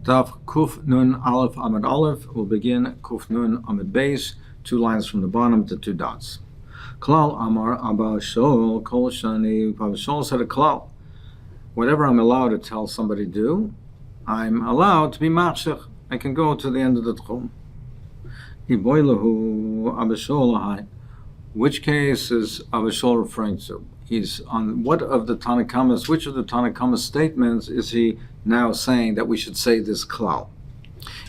Daf Kuf Nun Aleph Amud Aleph will begin Kuf Nun Amud Beis, 2 lines from the bottom to 2 dots. Klal Amar Abba Shol Kol Shani Abba Shol said a klal. Whatever I'm allowed to tell somebody to do, I'm allowed to be machshech. I can go to the end of the tchum. Iboilahu Abba Shol Ahai. Which case is Abba Shol referring to? He's on what of the Tanakamas, which of the Tanakamas statements is he now saying that we should say this klal?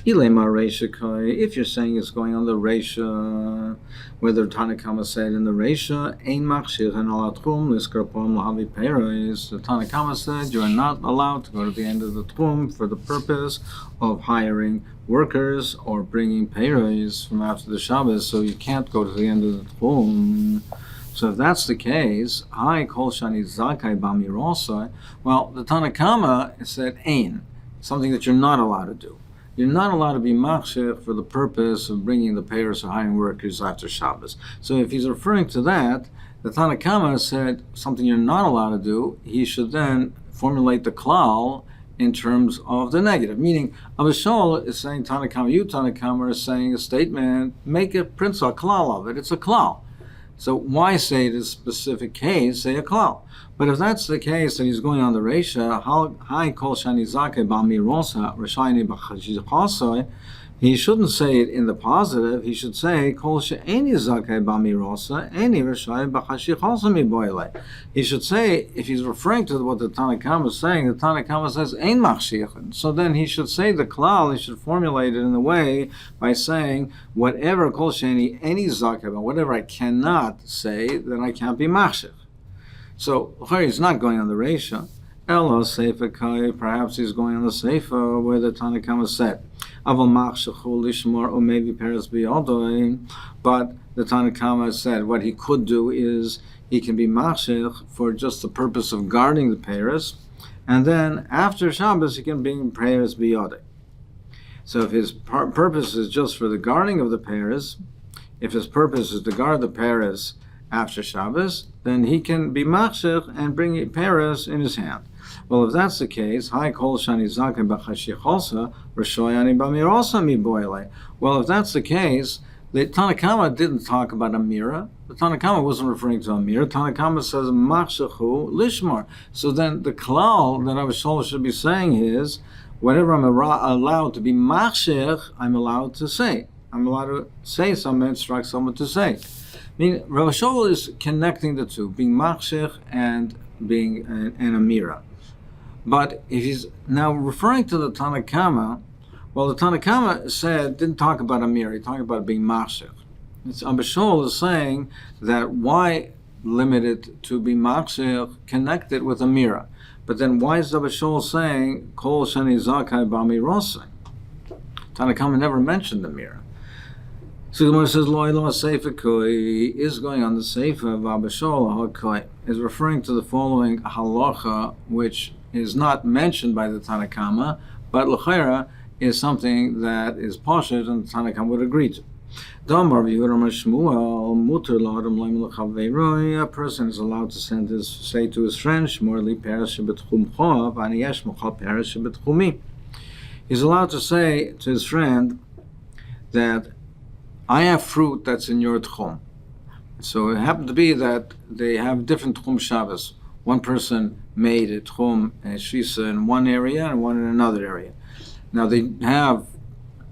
If you're saying it's going on the Reisha, whether Tanakama said in the Reisha, Ein machshir and alatchum liskarpom lahavi peres, the Tanakama said you are not allowed to go to the end of the tchum for the purpose of hiring workers or bringing peres from after the Shabbos, so you can't go to the end of the tchum. So if that's the case, Hai kol shani zakai bamirosa, well, the Tanakama said Ein, something that you're not allowed to do. You're not allowed to be machshech for the purpose of bringing the payers or hiring workers after Shabbos. So if he's referring to that, the Tanakama said something you're not allowed to do, he should then formulate the klal in terms of the negative. Meaning, Abba Shol is saying Tanakama, you Tanakama are saying a statement, make a principle, a klal of it. It's a klal. So why say this specific case, say a klal? But if that's the case that he's going on the Reisha, Hai kol shani zake b'amirosa reshayni b'chashikosoi, he shouldn't say it in the positive. He should say kol she'eni zake b'amirosa eni reshayni b'chashikosa miboile. He should say, if he's referring to what the Tanakama is saying, the Tanakama says ein machshich. So then he should say the klal. He should formulate it in the way by saying whatever kol she'eni any zake, whatever I cannot say, then I can't be machshich. So he's not going on the Reisha. Elo Seifa Kai, perhaps he's going on the Seifa where the Tanakama said, Aval Machshechu Lishmor or maybe Peres Biyodoi. But the Tanakama said what he could do is he can be Machshech for just the purpose of guarding the Peres, and then after Shabbos he can bring Peres Biyodoi. So if his purpose is just for the guarding of the Peres, if his purpose is to guard the Peres after Shabbos, then he can be machshech and bring peres in his hand. Well, if that's the case, Hai kol shani zaken b'chashicholsa reshoyani b'mirosa mi boile. Well, if that's the case, the Tanakama didn't talk about a mirror. The Tanakama wasn't referring to a mirror. Tanakama says machshechu lishmar. So then the klal that Abba Shol should be saying is, whatever I'm allowed to be machshech, I'm allowed to say. I'm allowed to say something, instruct someone to say. I mean, Rav Shol is connecting the two, being machshech and being an amira. But if he's now referring to the Tanakama, well, the Tanakama didn't talk about amira, he talked about being machshech. Abba Shol is saying that why limit it to be machshech connected with amira? But then why is Abba Shol saying kol shani zakai b'amirosai? Tanakama never mentioned amira. So the Gemara says, Lo Seifa Koi is going on the Seifa of Abba Shol HaKoi, is referring to the following halacha, which is not mentioned by the Tanakama, but l'chera is something that is poshet and the Tanakama would agree to. A person is allowed to say to his friend, he's allowed to say to his friend that I have fruit that's in your tchum. So it happened to be that they have different tchum Shabbos. One person made a tchum shisa in one area and one in another area. Now they have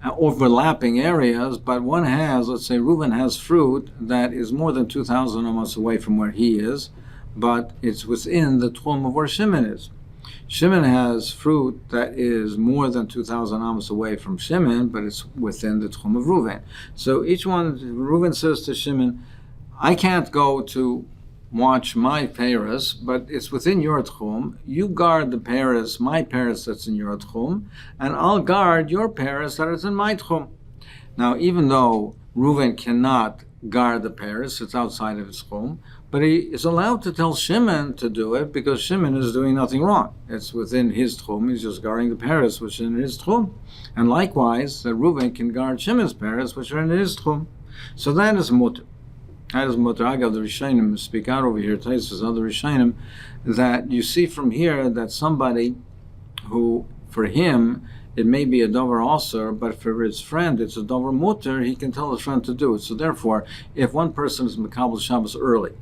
overlapping areas, but one has, let's say Reuven has fruit that is more than 2,000 almost away from where he is, but it's within the tchum of where Shimon is. Shimon has fruit that is more than 2,000 amos away from Shimon, but it's within the tchum of Reuven. So each one, Reuven says to Shimon, I can't go to watch my peres, but it's within your tchum. You guard the peres, my peres that's in your tchum, and I'll guard your peres that is in my tchum. Now, even though Reuven cannot guard the peres, it's outside of his tchum, but he is allowed to tell Shimon to do it because Shimon is doing nothing wrong. It's within his tchum. He's just guarding the peres which are in his tchum. And likewise, that Reuven can guard Shimon's peres which are in his tchum. So that is mutter. That is mutter. I got the Rishonim speak out over here. Taisus other Rishonim that you see from here that somebody who, for him, it may be a dover also, but for his friend, it's a dover mutter. He can tell his friend to do it. So therefore, if one person is Mekabel Shabbos early,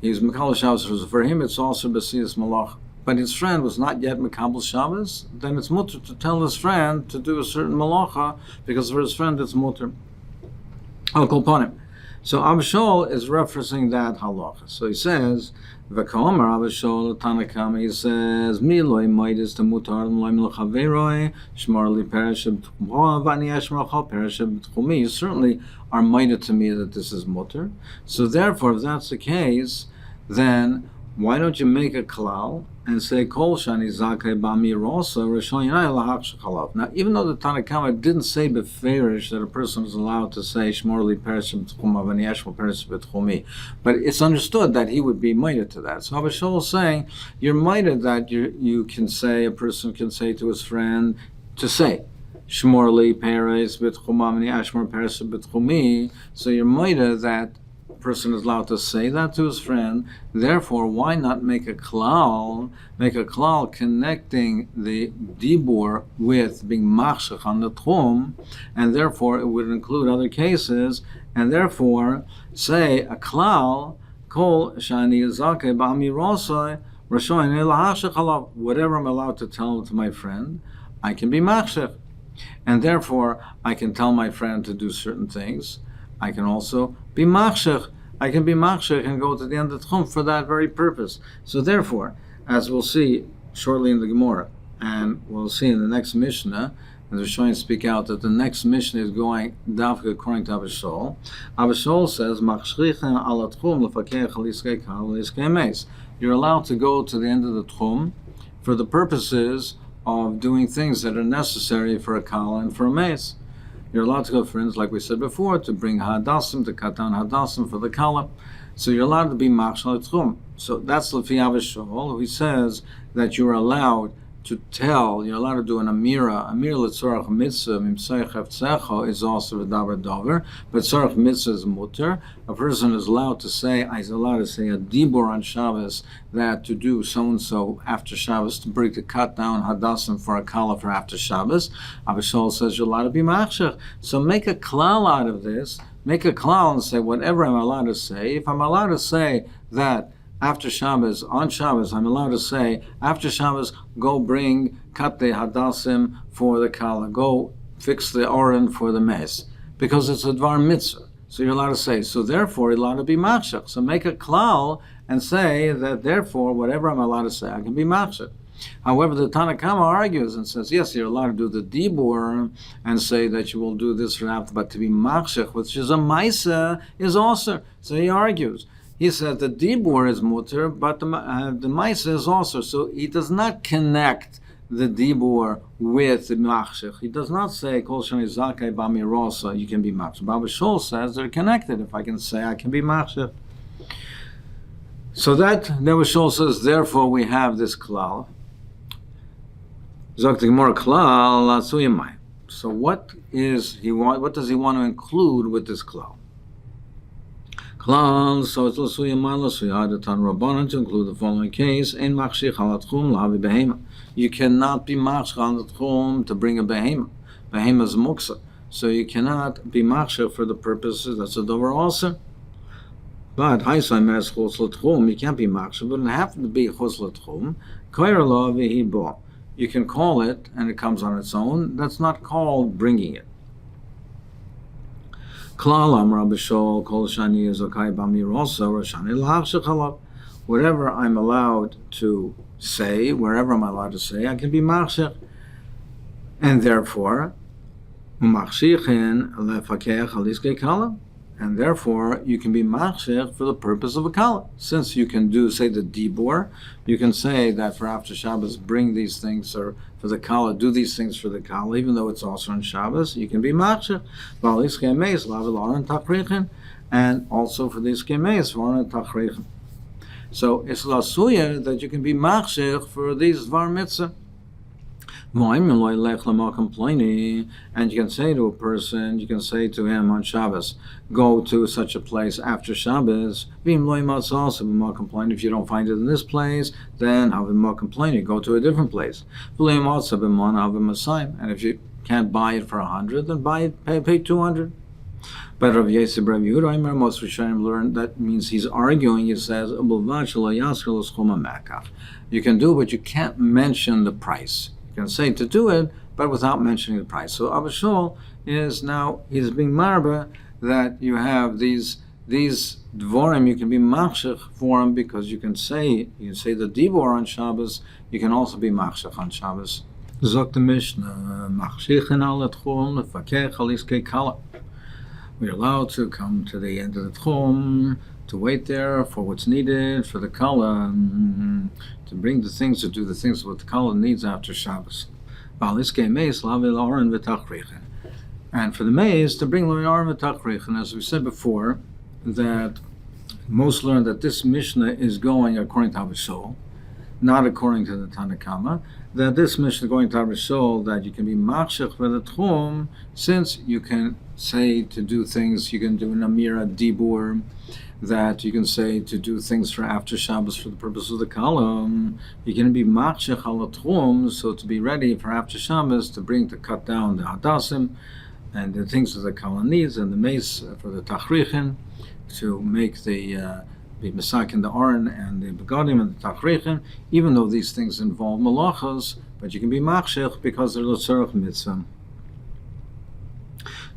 he's Mekabel Shabbos, for him it's also B'siyas Malach, but his friend was not yet Mekabel Shabbos, then it's mutter to tell his friend to do a certain malacha, because for his friend it's mutter. Al Kolpanim. So Abishol is referencing that halacha. So he says, V'kaomer Abishol Tanakama, he says, Miloi moidis to mutar l'loy milchaveroi, shmar li peresheb t'chumah, v'ani eshmar chal peresheb t'chumi. You certainly are moided to me that this is mutar. So therefore, if that's the case, then why don't you make a klal and say kol shani zakei b'amir also rishon yanai lahak shechalav? Now, even though the Tanakama didn't say beferish that a person is allowed to say shmor li pereshim t'chuma v'ani eshmor pereshim b'tchumi, but it's understood that he would be minded to that. So Abishol is saying you're minded that you can say, a person can say to his friend to say shmor li peresh b'tchuma v'ani eshmor pereshim b'tchumi. So you're minded that person is allowed to say that to his friend. Therefore, why not make a klal connecting the dibur with being machshech on the tchum, and therefore it would include other cases, and therefore say a klal kol shani zakei b'amirosai rashoin elahashech alav. Whatever I'm allowed to tell to my friend, I can be machshech, and therefore I can tell my friend to do certain things. I can also be machshech. I can be machshech and go to the end of the tchum for that very purpose. So therefore, as we'll see shortly in the Gemara, and we'll see in the next Mishnah, as Rishonim speak out, that the next Mishnah is going dafka according to Abishol. Abishol says, Machshrichen ala tchum lefakech aliskei kal aliskei meis. You're allowed to go to the end of the tchum for the purposes of doing things that are necessary for a kal and for a meis. You're allowed to go, friends, like we said before, to bring hadassim, to cut down hadassim for the kala. So you're allowed to be machshal tchum. So that's Lefi Avishol, who says that you're allowed to tell, you're allowed to do an amira. Amir letzorach mitzvah, mimsayach eftzecho, is also a davar dover, but tzorach mitzvah is mutter. A person is allowed to say, he's allowed to say a dibur on Shabbos, that to do so-and-so after Shabbos, to bring, to cut down hadassim for a kala for after Shabbos. Avishol says you're allowed to be machshech. So make a klal out of this, make a klal and say whatever I'm allowed to say. If I'm allowed to say that after Shabbos, on Shabbos, I'm allowed to say, after Shabbos, go cut the hadassim for the kala, go fix the oren for the mes, because it's a dvar mitzvah. So you're allowed to say, so therefore you're allowed to be machshech. So make a klal and say that therefore, whatever I'm allowed to say, I can be machshech. However, the Tanakama argues and says, yes, you're allowed to do the dibur and say that you will do this or after, but to be machshech, which is a maisa, is also. So he argues. He says the dibur is mutter, but the maisa is also. So he does not connect the dibur with the machshech. He does not say kol shani zakei b'amirosa, you can be machshech. Baba Shol says they're connected. If I can say I can be machshech. So that Baba Shol says, therefore we have this klal. Zok the Gemara klal latsuyamai. So what does he want to include with this klal? Klal, so it's l'suyamai l'suyadatan rabbanan, to include the following case: ein machshich al tchum lahavi behema. You cannot be machshich on the tchum to bring a behema. Behema is muksa, so you cannot be machshich for the purposes. That's a dover also. But haisai mes chutz l'tchum, you can't be machshich, but it happens to be chutz l'tchum. Koyer lo v'hibo. You can call it, and it comes on its own. That's not called bringing it. Whatever I'm allowed to say, wherever I'm allowed to say, I can be machshech. And therefore, you can be machshech for the purpose of a kala. Since you can say the dibur, you can say that for after Shabbos, bring these things, or for the kala, do these things for the kala, even though it's also on Shabbos, you can be machshech. And also for the iskemeis, so it's lasuya that you can be machshech for these dvar mitzvah. And you can say to a person, you can say to him on Shabbos, go to such a place after Shabbos. If you don't find it in this place, then go to a different place. And if you can't buy it for 100, then pay 200. But Rav Yosef Rav Yehuda, most Rishonim learned that means he's arguing. He says, you can do it, but you can't mention the price. You can say to do it, but without mentioning the price. So Abishol is now, he's being marba that you have these dvorim, you can be machshech for them because you can say the dibor on Shabbos, you can also be machshech on Shabbos. Zok the Mishnah, machshechen al tchum lefakech al iskei kala. We're allowed to come to the end of the tchum, to wait there for what's needed, for the kala, to bring the things, to do the things what the kala needs after Shabbos. And for the maize, to bring l'orin v'tachrichin, as we said before, that most learn that this Mishnah is going according to Abishol, not according to the Tanakama, that this Mishnah is going to Abishol, that you can be machshech for the tchum, since you can say to do things, you can do an amira dibur, that you can say to do things for after Shabbos for the purpose of the kalam. You can be machshech al tchum, so to be ready for after Shabbos to cut down the hadassim and the things that the kalam needs, and the mace for the tachrichin, to make the masakin the aron and the begadim and the tachrichin, even though these things involve malachas, but you can be machshech because they're l'tzarech mitzvah.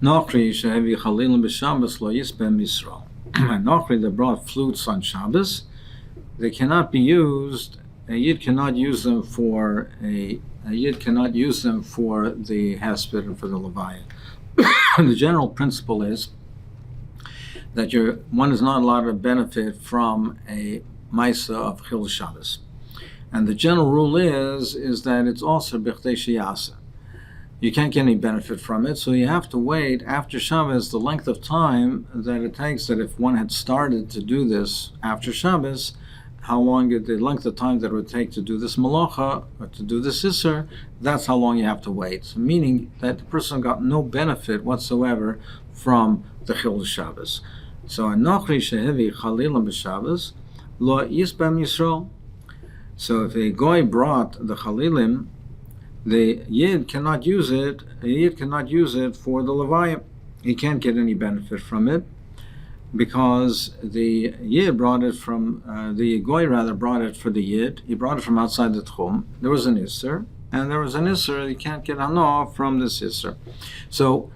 Nochri shehevi chalilim b'Shabbos lo yisbem Yisrael. Nochri that brought flutes on Shabbos, they cannot be used. A yid cannot use them for the hesped and for the levaya. The general principle is that one is not allowed to benefit from a maisa of chil Shabbos, and the general rule is that it's also b'chdei sheyasa. You can't get any benefit from it, so you have to wait after Shabbos the length of time that it takes. That if one had started to do this after Shabbos, the length of time that it would take to do this malacha or to do this isser, that's how long you have to wait. So meaning that the person got no benefit whatsoever from the chil Shabbos. So anochri shehevi chalilim b'Shabbos lo yisbem Yisrael. So if a goy brought the chalilim, the yid cannot use it. A yid cannot use it for the levaya. He can't get any benefit from it because the yid brought it from the goy brought it for the yid. He brought it from outside the tchum. There was an isser, and there was an isser. You can't get hana from this isser. So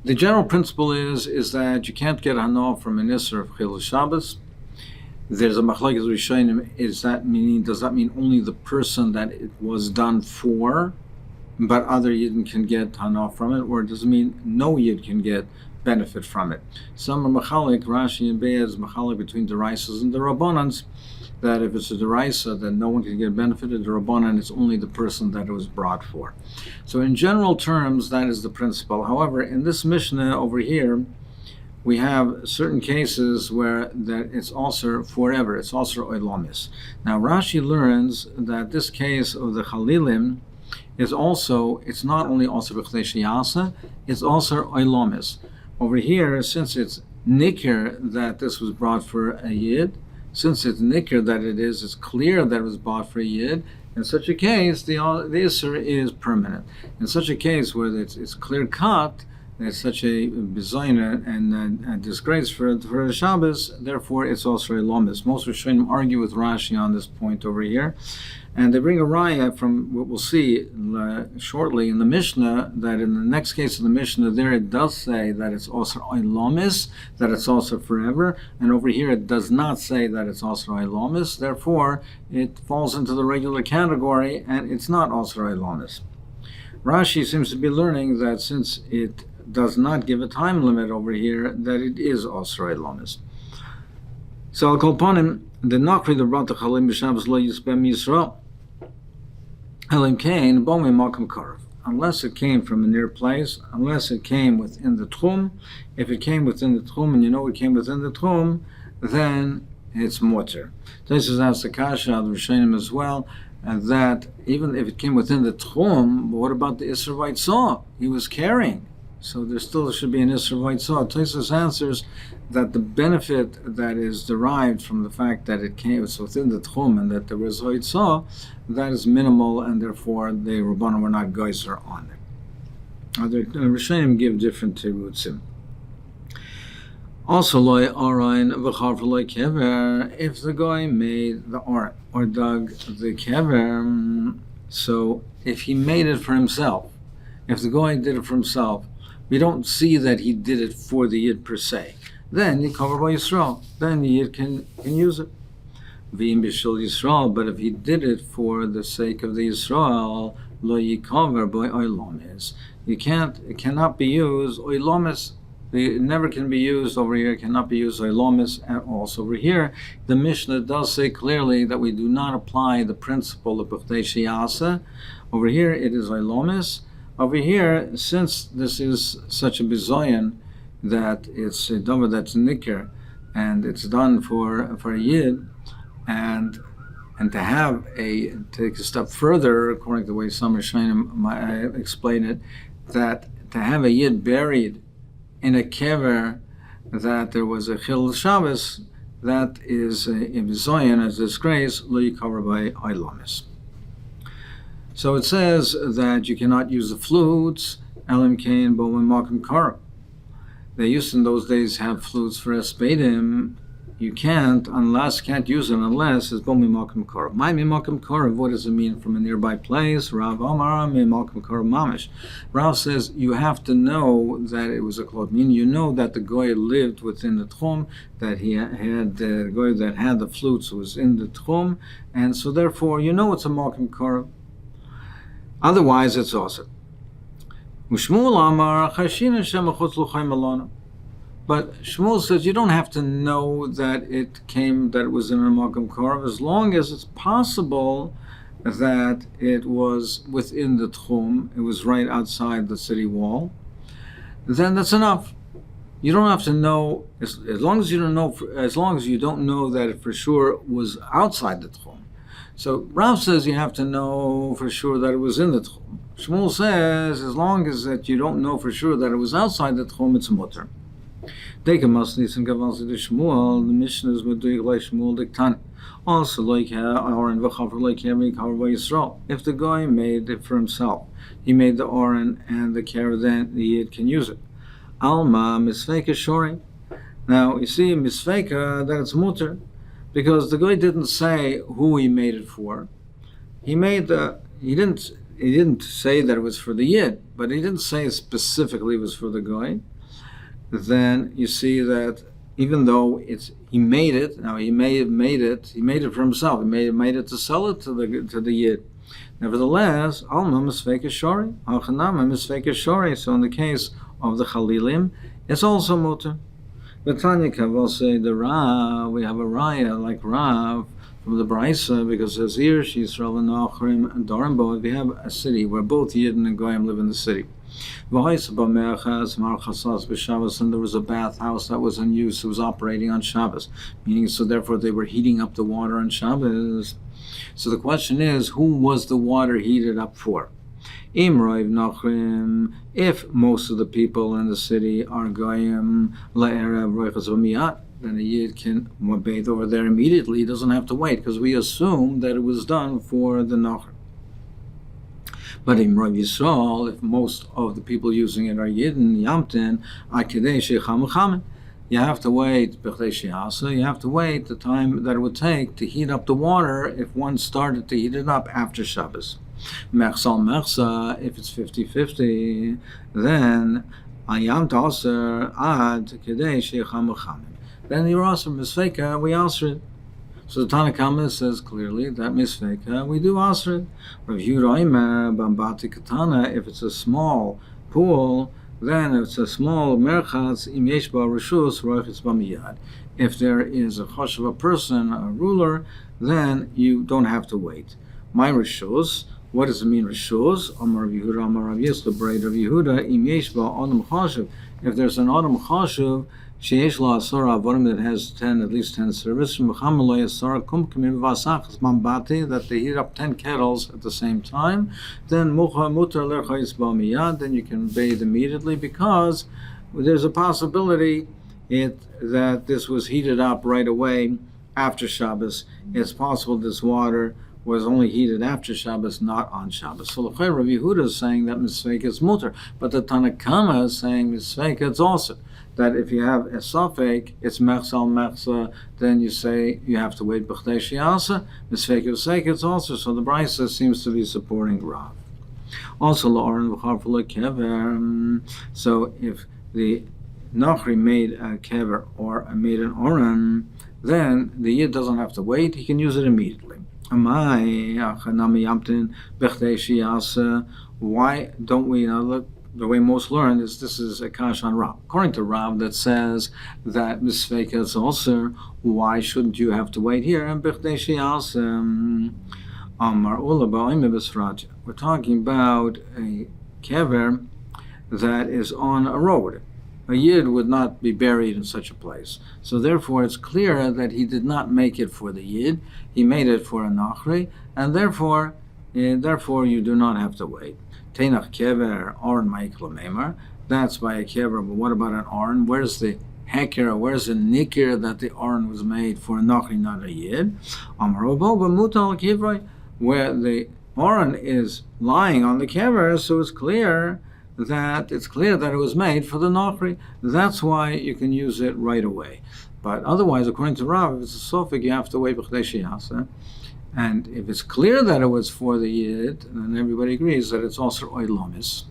the general principle is that you can't get hana from an isser of chil Shabbos. There's a machlokes rishonim. Does that mean only the person that it was done for, but other yidden can get hana from it, or does it mean no yid can get benefit from it? Some are machalik, Rashi and Be'ez machalik between the Raisas and the Rabbanans, that if it's a deraisa, then no one can get benefit of the Rabbanan, it's only the person that it was brought for. So in general terms, that is the principle. However, in this Mishnah over here, we have certain cases where that it's also forever, it's also oilamis. Now Rashi learns that this case of the chalilim is also, it's not only also b'chdei sheyasa, it's also oilamis. Over here, since it's nikir that this was brought for a yid, since it's nikir that it's clear that it was bought for a yid, in such a case, the isser is permanent. In such a case where it's clear cut, it's such a bizaina and a disgrace for the Shabbos, therefore it's also a lomis. Most Rishonim argue with Rashi on this point over here, and they bring a raya from what we'll see shortly in the Mishnah, that in the next case of the Mishnah, there it does say that it's also a lomis, that it's also forever, and over here it does not say that it's also a lomis, therefore it falls into the regular category, and it's not also a lomis. Rashi seems to be learning that since it does not give a time limit over here, that it is also a lomis. So I'll call upon him, the Nachri that brought the Chalim b'Shabbos lo yisbem Yisrael. Elim kain bomi makam karav. Unless it came from a near place, unless it came within the tchum. If it came within the tchum, and you know it came within the tchum, then it's mutter. This is asked the kasha of the Rishonim as well. and that even if it came within the tchum, what about the Isser Vaitzah? He was carrying. So there still should be an Isser Vaitzah. Tosfos answers that the benefit that is derived from the fact that it's within the tchum and that there was Vaitzah, that is minimal, and therefore the Rabbanan were not geyser on it. Other Rishonim give different terutzim. Also, loy arayin v'charv loy kever. If the guy made the aron or dug the kever, so if he made it for himself, if the guy did it for himself, we don't see that he did it for the yid per se. Then you cover by Yisrael. Then the yid can use it. V'im b'shul Yisrael. But if he did it for the sake of the Yisrael, lo yikaver by oilomis. It cannot be used oilomis. It never can be used over here. It cannot be used oilomis at all. So over here, the Mishnah does say clearly that we do not apply the principle of b'chdei sheyasa. Over here, it is oilomis. Over here, since this is such a bizoyan that it's a Dovid that's nicker, and it's done for a yid, and to take a step further, according to the way some Rishonim explain it, that to have a yid buried in a kever that there was a chil Shabbos, that is a bizoyan, as disgrace, lo yikaver by oilomis. So it says that you cannot use the flutes, elim kain bo makom kara. They used in those days have flutes for espedim. You can't use them unless it's bo makom kara. My makom kara, what does it mean from a nearby place? Rav Amar makom kara mamish. Rav says you have to know that it was a klot. Meaning you know that the goy lived within the tchum, that he had the goy that had the flutes was in the tchum, and so therefore you know it's a makom kara. Otherwise, it's also. But Shmuel says you don't have to know that it was in a Makom Korav, as long as it's possible that it was within the Tchum, it was right outside the city wall, then that's enough. You don't have to know, as long as you don't know that it for sure was outside the Tchum. So Rav says you have to know for sure that it was in the Tchum. Shmuel says as long as that you don't know for sure that it was outside the Tchum, it's mutter. The Mishnah is meduik like Shmuel diktan. Also, like Aaron v'chaver like Yemi covered by Yisrael. If the guy made it for himself, he made the Aaron and the kever, then the yid can use it. Alma misfeka shori. Now you see misfeka that it's mutter, because the guy didn't say who he made it for. He didn't say that it was for the yid, but he didn't say specifically it was for the guy. Then you see that even though he made it, now he made it for himself. He made it to sell it to the yid. Nevertheless, alma misfeka shori, alchanama misfeka shori. So in the case of the chalilim, it's also mutter. But Tanya Kaval say the Rav, we have a raya like Rav from the Braisa, because as here she's Rav and Achrim and Dorimbo, we have a city where both Yidden and Goyim live in the city. And there was a bathhouse that was in use, it was operating on Shabbos, meaning so therefore they were heating up the water on Shabbos. So the question is, who was the water heated up for? If most of the people in the city are Goyim, then a Yid can bathe over there immediately. He doesn't have to wait, because we assume that it was done for the Nachr. But in Rav Yisrael, if most of the people using it are Yidden, Yamtin, you have to wait, you have to wait the time that it would take to heat up the water if one started to heat it up after Shabbos. Mechsal Mechsa, if it's 50-50, then Ayam Taser Ad Kedei Sheicham Mechamim. Then you're also Misfeka, we answer it. So the Tanakhama says clearly that Misfeka, we do answer it. Rav Yehuda Omer Bambati Katana, if it's a small pool, then if it's a small merchatz, im yesh ba reshus roichitz b'miyad. If there is a chosh of a person, a ruler, then you don't have to wait. My reshus, what does it mean reshus? Amar Rav Yehuda, Amar Rav Yisla, braid Rav Yehuda, im yesh ba adam choshev. If there's an adam choshev, Sheyesh lo asora avodim, that has at least 10 services, that they heat up 10 kettles at the same time, then then you can bathe immediately, because there's a possibility that this was heated up right away after Shabbos. It's possible this water was only heated after Shabbos, not on Shabbos. So Rabbi Yehuda is saying that Misveika is mutter, but the Tanakama is saying Misveika it's also. That if you have a suffix, it's mechsal mechsa, then you say you have to wait b'chdei shiasa. Misveika v'seika, it's also. So the Brisa seems to be supporting Rav. Also, la'aron v'char v'lo kever. So if the Nachri made a kever or made an oren, then the Yid doesn't have to wait, he can use it immediately. Why don't we look? The way most learn is this is a kash on Rav. According to Rav, that says that Misveika is also, why shouldn't you have to wait here? And we're talking about a kever that is on a road. A Yid would not be buried in such a place. So therefore it's clear that he did not make it for the Yid. He made it for a Nachri, and therefore you do not have to wait. Teinach kever oren ma'ikla memar. That's by a kever, but what about an oren? Where's the heker? Where's the nikir that the oren was made for a nachri, not a yid? Amarobo b'mutal kivroi, where the oren is lying on the kever, so it's clear that it was made for the nachri. That's why you can use it right away. But otherwise, according to Rav, if it's a sofik, you have to wait b'chdei sheyasa. And if it's clear that it was for the Yid, then everybody agrees that it's also oilomis.